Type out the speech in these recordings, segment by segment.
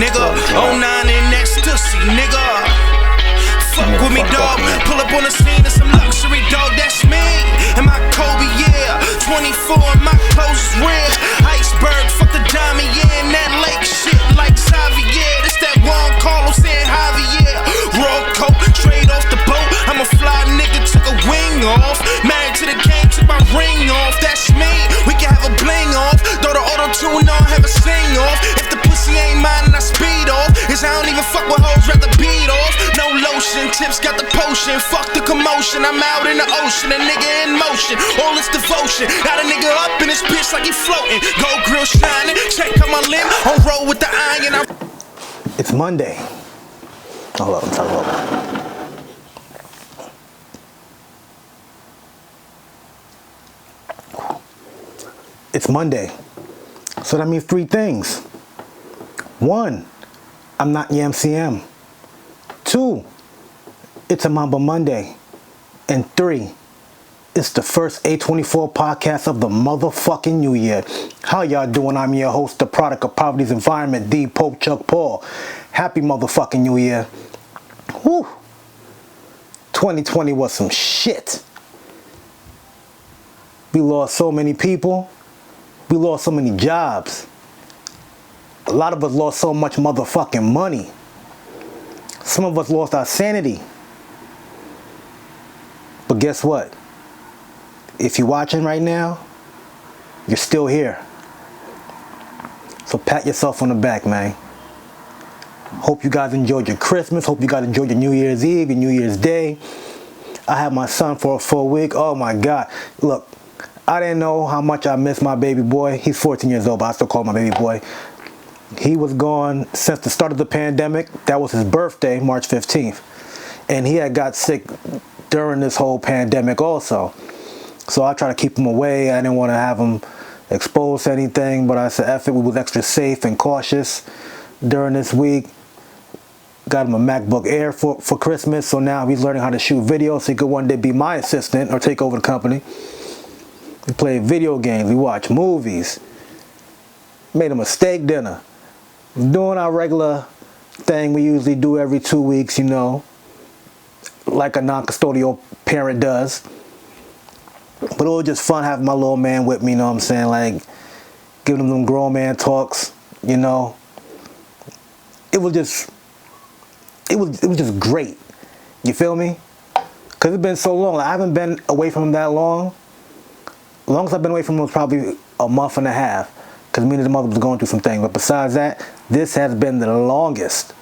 nigga. 09 in ecstasy, nigga. Fuck with me, dog. Pull up on the scene of some luxury, dog. That's me. And my Kobe, yeah. 24, and my clothes is real. Iceberg, fuck the diamond, yeah. And that lake shit like Xavier. This that Juan Carlos and Javier. Raw coat, straight off the boat. I'm a fly nigga, took a wing off. Married to the game, took my ring off. That's me. We can have a bling off. Throw the auto-tune on, have a sing off. If the pussy ain't mine and I speed off, cause I don't even fuck with hoes, rather beat off. No lotion, tips got the potion. Fuck the commotion, I'm out in the ocean. A nigga in motion, all this devotion. Got a nigga up in this bitch like he floating. Gold grill shining, check out my limb. On roll with the iron. It's Monday. Hold up, I'm talking about. It's Monday. So that means three things. One, I'm not your MCM. Two, it's a Mamba Monday. And three, it's the first A24 podcast of the motherfucking new year. How y'all doing? I'm your host, the product of poverty's environment, D. Pope Chuck Paul. Happy motherfucking new year. Whew. 2020 was some shit. We lost so many people. We lost so many jobs. A lot of us lost so much motherfucking money. Some of us lost our sanity. But guess what? If you're watching right now, you're still here. So pat yourself on the back, man. Hope you guys enjoyed your Christmas. Hope you guys enjoyed your New Year's Eve, your New Year's Day. I had my son for a full week. Oh my God. Look, I didn't know how much I missed my baby boy. He's 14 years old, but I still call him my baby boy. He was gone since the start of the pandemic. That was his birthday, March 15th. And he had got sick during this whole pandemic also. So I tried to keep him away. I didn't want to have him exposed to anything, but I said, F it, we was extra safe and cautious during this week. Got him a MacBook Air for Christmas, so now he's learning how to shoot video so he could one day be my assistant or take over the company. We played video games, we watched movies, made him a steak dinner. Doing our regular thing we usually do every 2 weeks, you know, like a non-custodial parent does. But it was just fun having my little man with me, you know what I'm saying? Like, giving him them grown man talks, you know. It was just great. You feel me? Because it's been so long. Like, I haven't been away from him that long. The longest I've been away from him was probably a month and a half. Because me and his mother was going through some things. But besides that, this has been the longest.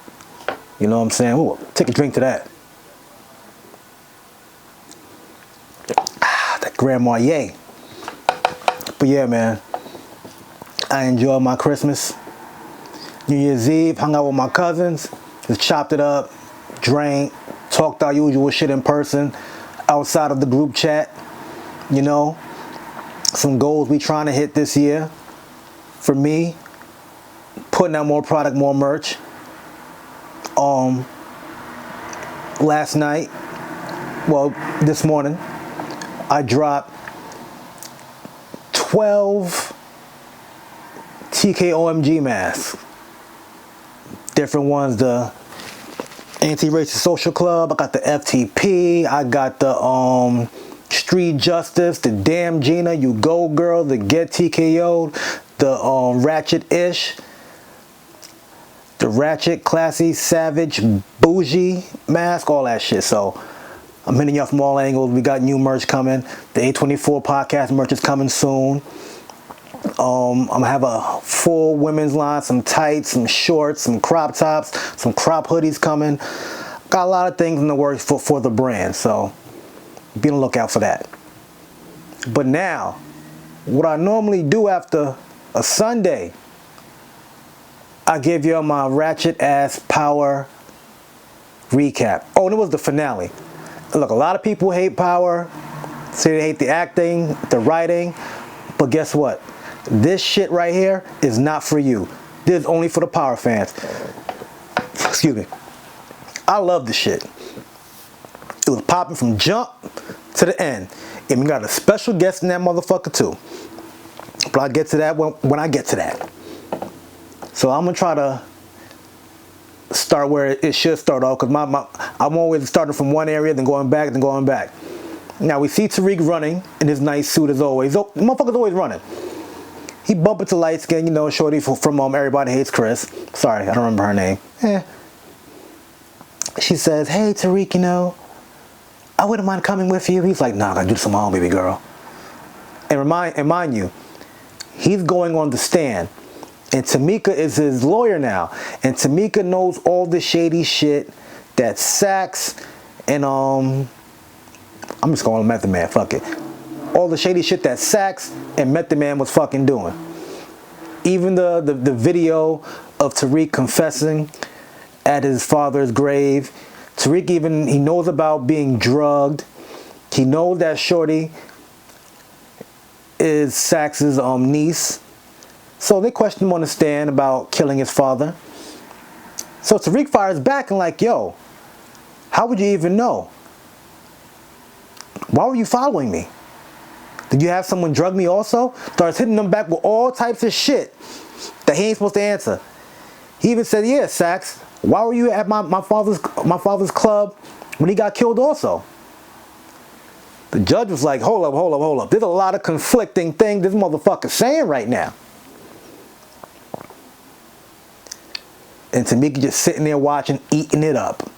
You know what I'm saying? Ooh, take a drink to that. That Grand Marnier. But yeah, man. I enjoyed my Christmas. New Year's Eve, hung out with my cousins. Just chopped it up, drank, talked our usual shit in person, outside of the group chat. You know, some goals we trying to hit this year. For me, putting out more product, more merch. Last night, well, this morning, I dropped 12 TKOMG masks. Different ones, the Anti-Racist Social Club, I got the FTP, I got the Street Justice, the Damn Gina, You Go Girl, the Get TKO'd, the Ratchet-ish, the Ratchet, Classy, Savage, Bougie mask, all that shit. So I'm hitting y'all from all angles. We got new merch coming. The A24 podcast merch is coming soon. I'm gonna have a full women's line, some tights, some shorts, some crop tops, some crop hoodies coming. Got a lot of things in the works for the brand, so be on the lookout for that. But now, what I normally do after a Sunday, I give you my ratchet ass power recap. Oh, and it was the finale. Look, a lot of people hate Power, say they hate the acting, the writing, but guess what? This shit right here is not for you. This is only for the Power fans. Excuse me. I love this shit. It was popping from jump to the end. And we got a special guest in that motherfucker too. But I'll get to that when I get to that. So I'm going to try to start where it should start off, because I'm always starting from one area, then going back, then going back. Now we see Tariq running in his nice suit as always. The motherfucker's always running. He bumped into light skin, you know, shorty from Everybody Hates Chris. Sorry, I don't remember her name. She says, hey Tariq, you know, I wouldn't mind coming with you. He's like, nah, I gotta do this on my own, baby girl. And mind you, he's going on the stand. And Tamika is his lawyer now. And Tamika knows all the shady shit that Sax and I'm just going to Method Man, fuck it. All the shady shit that Sax and Method Man was fucking doing. Even the video of Tariq confessing at his father's grave. Tariq he knows about being drugged. He knows that shorty is Sax's niece. So they question him on the stand about killing his father. So Tariq fires back and like, yo, how would you even know? Why were you following me? Did you have someone drug me also? Starts hitting them back with all types of shit that he ain't supposed to answer. He even said, yeah, Sax, why were you at my father's club when he got killed also? The judge was like, hold up. There's a lot of conflicting things this motherfucker's saying right now. And Tamika just sitting there watching, eating it up.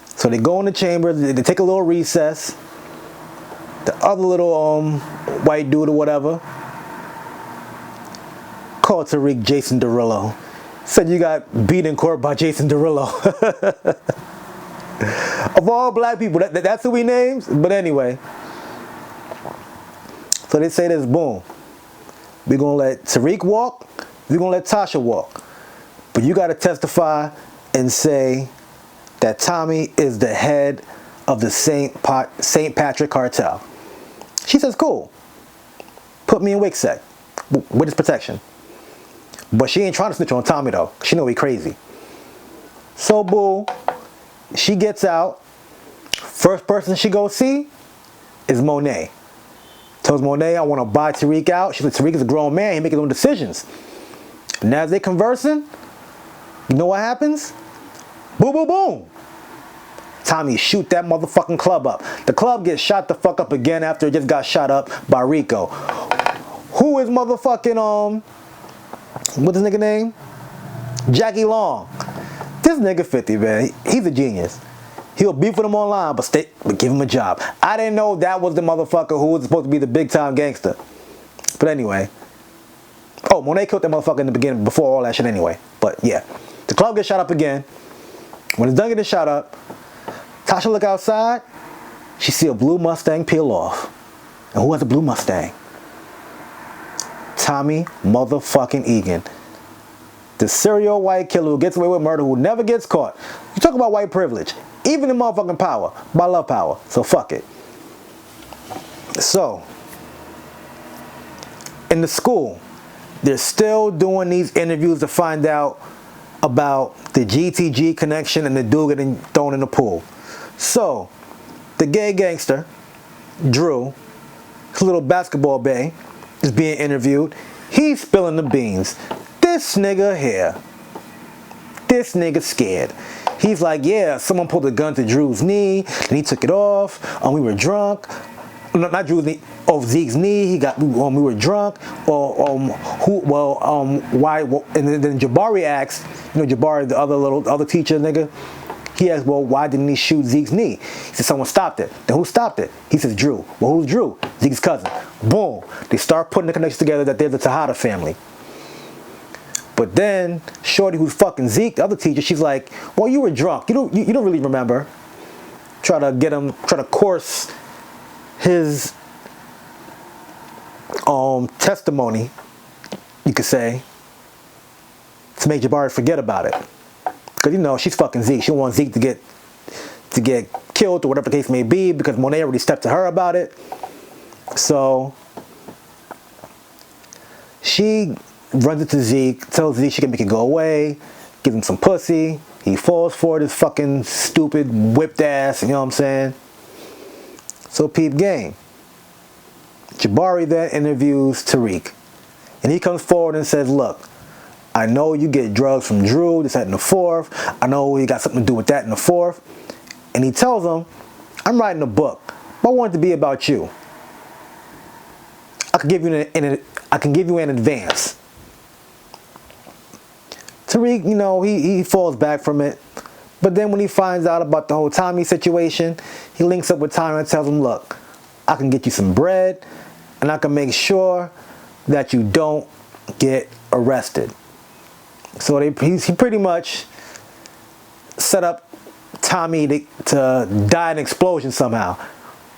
So they go in the chamber, they take a little recess. The other little white dude or whatever called Tariq Jason Derulo. Said you got beat in court by Jason Derulo. Of all black people, that's who he names. But anyway, so they say this, boom. We're going to let Tariq walk. We're going to let Tasha walk. But you got to testify and say that Tommy is the head of the St. Patrick cartel. She says, cool. Put me in WICSEC. Witness protection. But she ain't trying to snitch on Tommy though. She know he crazy. So boo, she gets out. First person she go see is Monet. Tells Monet, I want to buy Tariq out. She said, Tariq is a grown man. He making his own decisions. And as they conversing, you know what happens? Boom, boom, boom. Tommy shoot that motherfucking club up. The club gets shot the fuck up again after it just got shot up by Rico. Who is motherfucking, what's his nigga name? Jackie Long. This nigga 50, man. He's a genius. He'll beef with him online, but give him a job. I didn't know that was the motherfucker who was supposed to be the big time gangster. But anyway. Oh, Monet killed that motherfucker in the beginning before all that shit anyway. But yeah. The club gets shot up again. When it's done getting shot up, Tasha look outside. She see a blue Mustang peel off. And who has a blue Mustang? Tommy motherfucking Egan. The serial white killer who gets away with murder, who never gets caught. You talk about white privilege. Even in motherfucking power. But I love power. So fuck it. So, in the school, they're still doing these interviews to find out about the GTG connection and the dude getting thrown in the pool. So, the gay gangster, Drew, his little basketball bay, is being interviewed. He's spilling the beans. This nigga here. This nigga scared. He's like, yeah, someone pulled a gun to Drew's knee, and he took it off, and we were drunk. No, not Drew's knee, Zeke's knee. We were drunk. Why? And then Jabari asks, Jabari, the other teacher nigga, he asked, well, why didn't he shoot Zeke's knee? He said, someone stopped it. Then who stopped it? He says, Drew. Well, who's Drew? Zeke's cousin. Boom. They start putting the connections together that they're the Tejada family. But then, Shorty, who's fucking Zeke, the other teacher, she's like, well, you were drunk. You don't really remember. Try to course his testimony, you could say, to make Jabari forget about it. Because, she's fucking Zeke. She don't want Zeke to get killed or whatever the case may be, because Monet already stepped to her about it. So she runs into Zeke, tells Zeke she can make it go away, gives him some pussy. He falls for it, his fucking stupid whipped ass, you know what I'm saying? So peep game. Jabari then interviews Tariq. And he comes forward and says, look, I know you get drugs from Drew, this, that, and the fourth. I know you got something to do with that and the fourth. And he tells him, I'm writing a book, but I want it to be about you. I can give you an advance. Tariq, you know, he falls back from it. But then when he finds out about the whole Tommy situation, he links up with Tommy and tells him, look, I can get you some bread, and I can make sure that you don't get arrested. So he pretty much set up Tommy to die in an explosion somehow.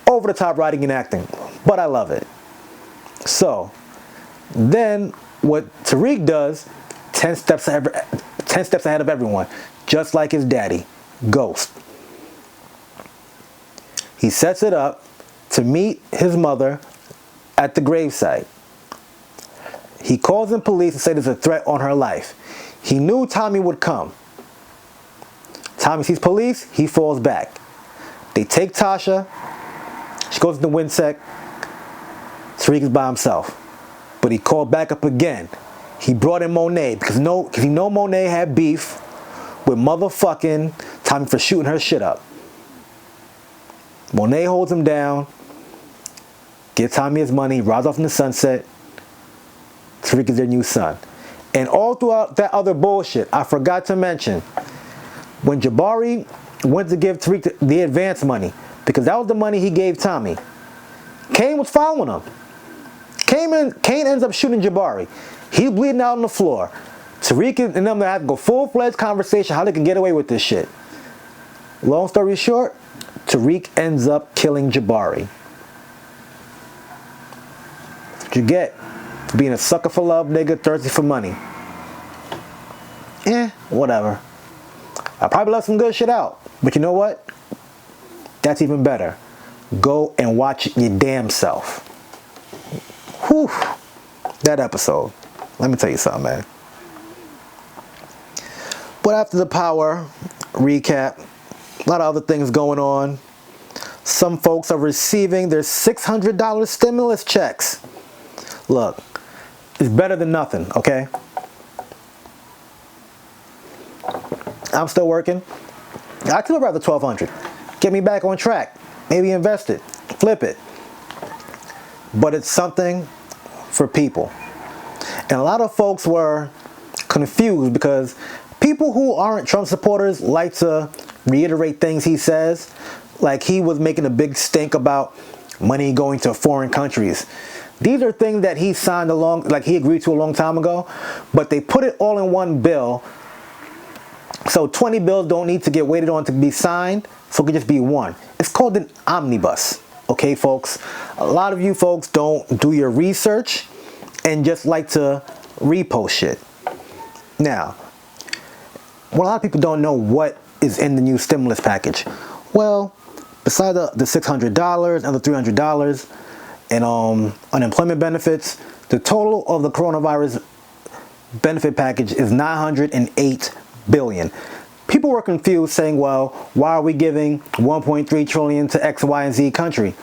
Over the top writing and acting. But I love it. So, then what Tariq does, 10 steps ahead of everyone. Just like his daddy, Ghost. He sets it up to meet his mother at the gravesite. He calls in police and says there's a threat on her life. He knew Tommy would come. Tommy sees police, he falls back. They take Tasha, she goes to the Winsec, Tariq is by himself. But he called back up again. He brought in Monet because he know Monet had beef with motherfucking Tommy for shooting her shit up. Monet holds him down, gives Tommy his money, rides off in the sunset. Tariq is their new son. And all throughout that other bullshit, I forgot to mention, when Jabari went to give Tariq the advance money, because that was the money he gave Tommy, Kane was following him. Kane ends up shooting Jabari. He's bleeding out on the floor. Tariq and them have to go full-fledged conversation how they can get away with this shit. Long story short, Tariq ends up killing Jabari. That's what you get for being a sucker for love, nigga, thirsty for money. Whatever. I probably left some good shit out. But you know what? That's even better. Go and watch it your damn self. Whew. That episode. Let me tell you something, man. But after the Power recap, a lot of other things going on. Some folks are receiving their $600 stimulus checks. Look, it's better than nothing, okay? I'm still working. I could rather $1,200. Get me back on track. Maybe invest it. Flip it. But it's something for people. And a lot of folks were confused because people who aren't Trump supporters like to reiterate things he says. Like he was making a big stink about money going to foreign countries. These are things that he signed like he agreed to a long time ago, but they put it all in one bill. So 20 bills don't need to get waited on to be signed, so it could just be one. It's called an omnibus. Okay, folks? A lot of you folks don't do your research and just like to repost shit. Now, a lot of people don't know what is in the new stimulus package. Well, besides the $600 and the $300 and unemployment benefits, the total of the coronavirus benefit package is $908 billion. People were confused saying, well, why are we giving $1.3 trillion to X, Y, and Z country?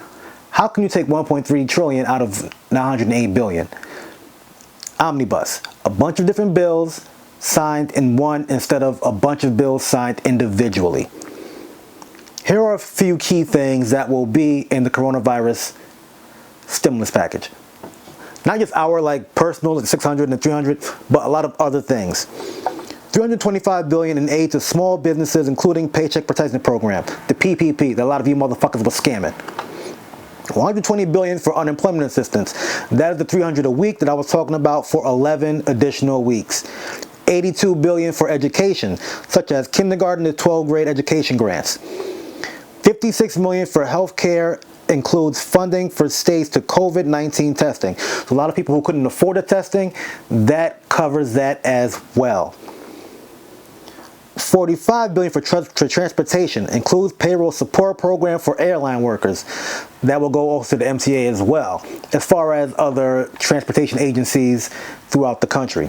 How can you take $1.3 trillion out of $908 billion? Omnibus. A bunch of different bills signed in one instead of a bunch of bills signed individually. Here are a few key things that will be in the coronavirus stimulus package. Not just our like personal, like 600 and 300, but a lot of other things. $325 billion in aid to small businesses, including Paycheck Protection Program, the PPP that a lot of you motherfuckers were scamming. $120 billion for unemployment assistance. That is the $300 a week that I was talking about for 11 additional weeks. $82 billion for education, such as kindergarten to 12th grade education grants. $56 million for healthcare, includes funding for states to COVID-19 testing. So a lot of people who couldn't afford the testing, that covers that as well. $45 billion for transportation, includes payroll support program for airline workers. That will go also to the MTA as well, as far as other transportation agencies throughout the country.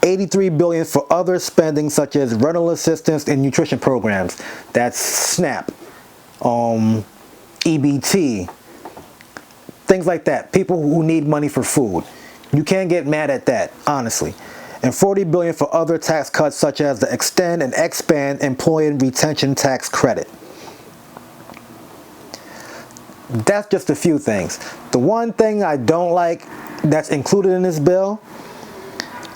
$83 billion for other spending such as rental assistance and nutrition programs. That's SNAP, EBT, things like that. People who need money for food. You can't get mad at that, honestly. and $40 billion for other tax cuts such as the extend and expand employee retention tax credit. That's just a few things. The one thing I don't like that's included in this bill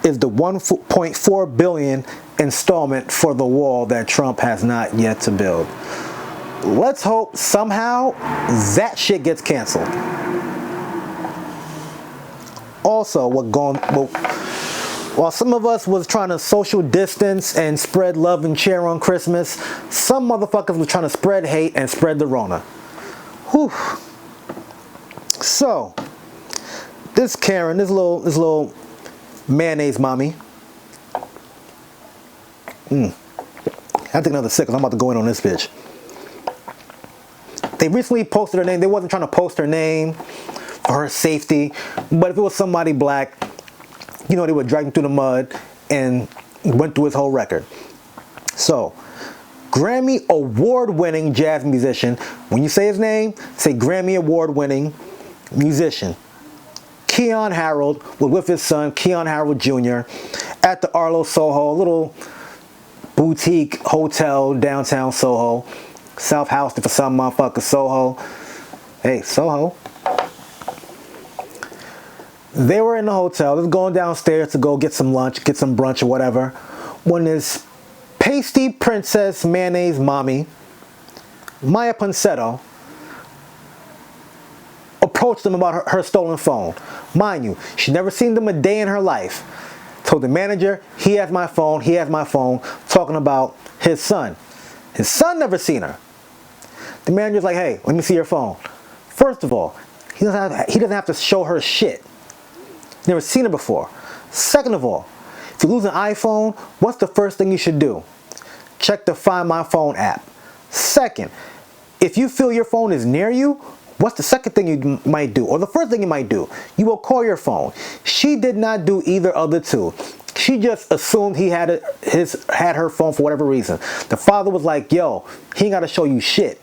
is the $1.4 billion installment for the wall that Trump has not yet to build. Let's hope somehow that shit gets canceled. Also, while some of us was trying to social distance and spread love and cheer on Christmas, some motherfuckers was trying to spread hate and spread the Rona. Whew. So, this Karen, this little mayonnaise mommy. I have to take another sip because I'm about to go in on this bitch. They recently posted her name. They wasn't trying to post her name for her safety, but if it was somebody black, you know, they would drag him through the mud and went through his whole record. So, Grammy award-winning jazz musician. When you say his name, say Grammy award-winning musician. Keon Harold was with his son, Keon Harold Jr. at the Arlo Soho, a little boutique hotel downtown Soho. South Houston for some motherfucker, Soho. Hey, Soho. They were in the hotel. They were going downstairs to go get some lunch, get some brunch or whatever, when this pasty princess mayonnaise mommy, Maya Ponsetto, approached them about her stolen phone. Mind you, she'd never seen them a day in her life. Told the manager, he has my phone, talking about his son. His son never seen her. The manager's like, hey, let me see your phone. First of all, he doesn't have to show her shit. Never seen her before. Second of all, if you lose an iPhone, what's the first thing you should do? Check the Find My Phone app. Second, if you feel your phone is near you, what's the second thing you might do? Or the first thing you might do? You will call your phone. She did not do either of the two. She just assumed he had her phone for whatever reason. The father was like, yo, he ain't got to show you shit.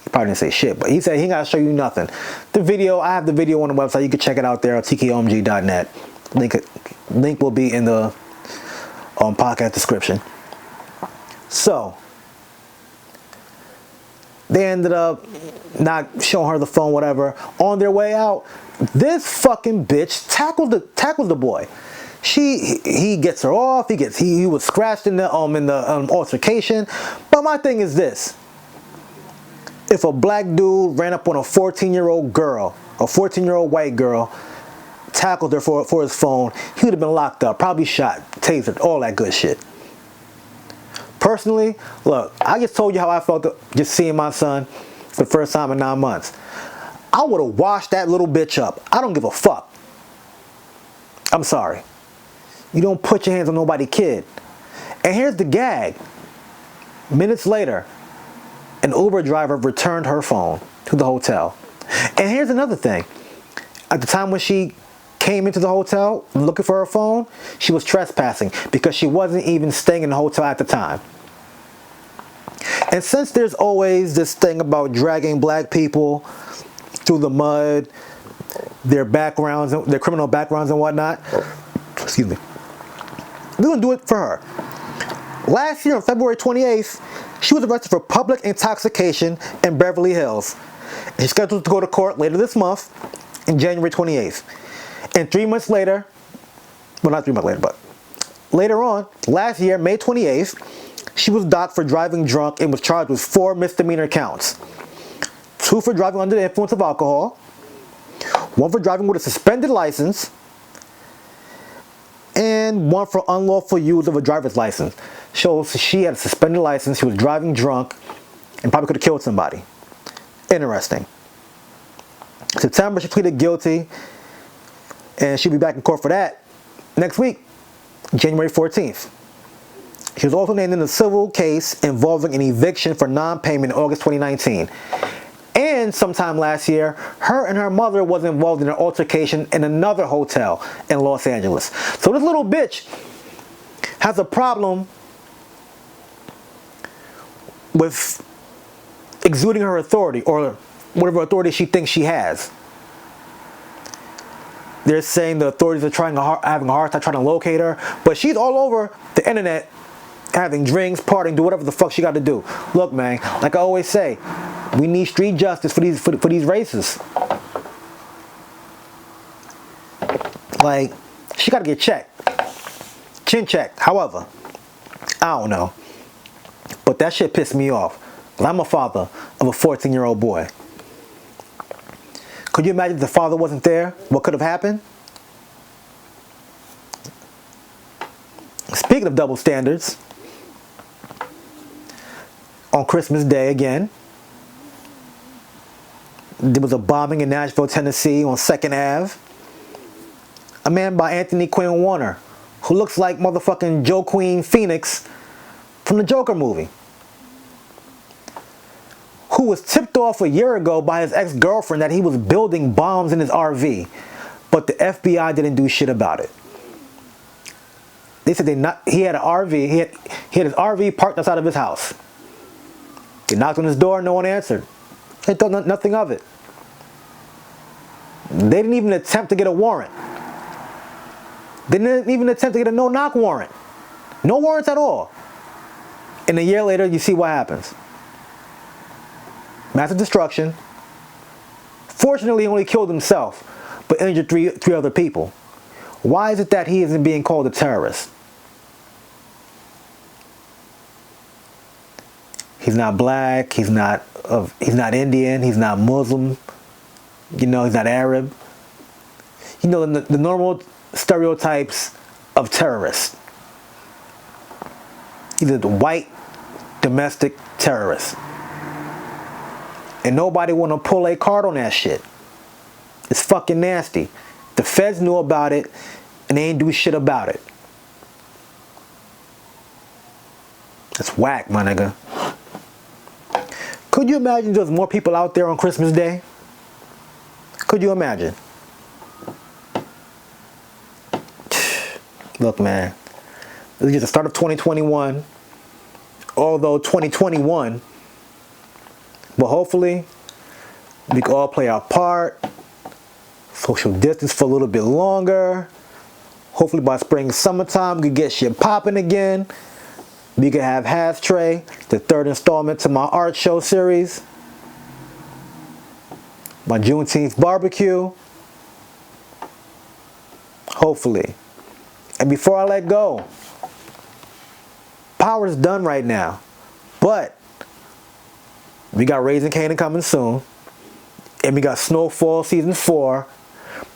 He probably didn't say shit, but he said he ain't got to show you nothing. The video, I have the video on the website. You can check it out there at TKOMG.net. Link will be in the podcast description. So, they ended up not showing her the phone, whatever. On their way out, this fucking bitch tackles the boy. He gets her off. He was scratched in the altercation. But my thing is this: if a black dude ran up on a 14-year-old girl, a 14-year-old white girl, tackled her for his phone, he would have been locked up, probably shot, tasered, all that good shit. Personally, look, I just told you how I felt just seeing my son for the first time in 9 months. I would have washed that little bitch up. I don't give a fuck. I'm sorry. You don't put your hands on nobody's kid. And here's the gag. Minutes later, an Uber driver returned her phone to the hotel. And here's another thing. At the time when she came into the hotel looking for her phone, she was trespassing because she wasn't even staying in the hotel at the time. And since there's always this thing about dragging black people through the mud, their backgrounds, their criminal backgrounds and whatnot, excuse me, we're going to do it for her. Last year on February 28th, she was arrested for public intoxication in Beverly Hills. And she's scheduled to go to court later this month, in January 28th. And 3 months later, well, not 3 months later, but later on, last year, May 28th, she was docked for driving drunk and was charged with 4 misdemeanor counts. 2 for driving under the influence of alcohol, 1 for driving with a suspended license, and 1 for unlawful use of a driver's license. Shows she had a suspended license, she was driving drunk, and probably could have killed somebody. Interesting. September, she pleaded guilty, and she'll be back in court for that next week, January 14th. She was also named in a civil case involving an eviction for non-payment in August 2019. And sometime last year, her and her mother was involved in an altercation in another hotel in Los Angeles. So this little bitch has a problem with exuding her authority, or whatever authority she thinks she has. They're saying the authorities are having a hard time trying to locate her, but she's all over the internet, having drinks, partying, do whatever the fuck she got to do. Look, man, like I always say, we need street justice for these racists. Like, she got to get checked, chin checked. However, I don't know, but that shit pissed me off. I'm a father of a 14-year-old boy. Could you imagine if the father wasn't there? What could have happened? Speaking of double standards, on Christmas Day again, there was a bombing in Nashville, Tennessee on 2nd Ave. A man by Anthony Quinn Warner, who looks like motherfucking Joaquin Phoenix from the Joker movie, who was tipped off a year ago by his ex-girlfriend that he was building bombs in his RV, but the FBI didn't do shit about it. They said he had an RV, he had his RV parked outside of his house. They knocked on his door, no one answered. They thought nothing of it. They didn't even attempt to get a warrant. They didn't even attempt to get a no-knock warrant. No warrants at all. And a year later, you see what happens. Massive destruction. Fortunately, he only killed himself, but injured three other people. Why is it that he isn't being called a terrorist? He's not black, he's not Indian, he's not Muslim, he's not Arab. The normal stereotypes of terrorists. He's a white domestic terrorist. And nobody want to pull a card on that shit. It's fucking nasty. The feds knew about it and they ain't do shit about it. That's whack, my nigga. Could you imagine there's more people out there on Christmas Day? Could you imagine? Look, man, this is just the start of 2021. Although 2021, but hopefully we can all play our part. Social distance for a little bit longer. Hopefully by spring, summertime, we can get shit popping again. We can have Hashtray, the 3rd installment to my art show series. My Juneteenth barbecue. Hopefully. And before I let go, Power's done right now. But we got Raising Kanan coming soon. And we got Snowfall Season 4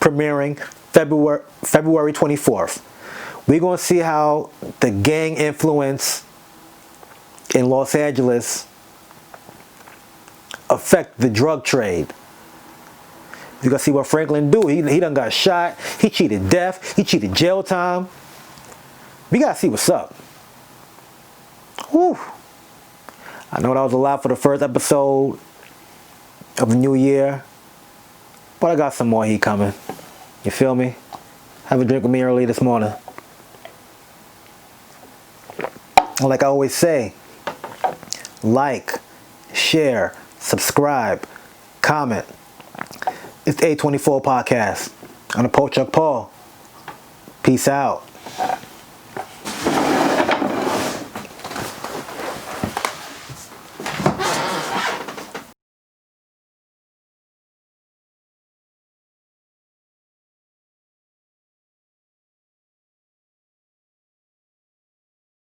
premiering February 24th. We're going to see how the gang influence in Los Angeles affect the drug trade. You're going to see what Franklin do. He done got shot. He cheated death. He cheated jail time. We got to see what's up. Whew. I know that was a lot for the first episode of the new year, but I got some more heat coming. You feel me? Have a drink with me early this morning. And like I always say, like, share, subscribe, comment. It's the A24 podcast. I'm the Pochuck Paul. Peace out.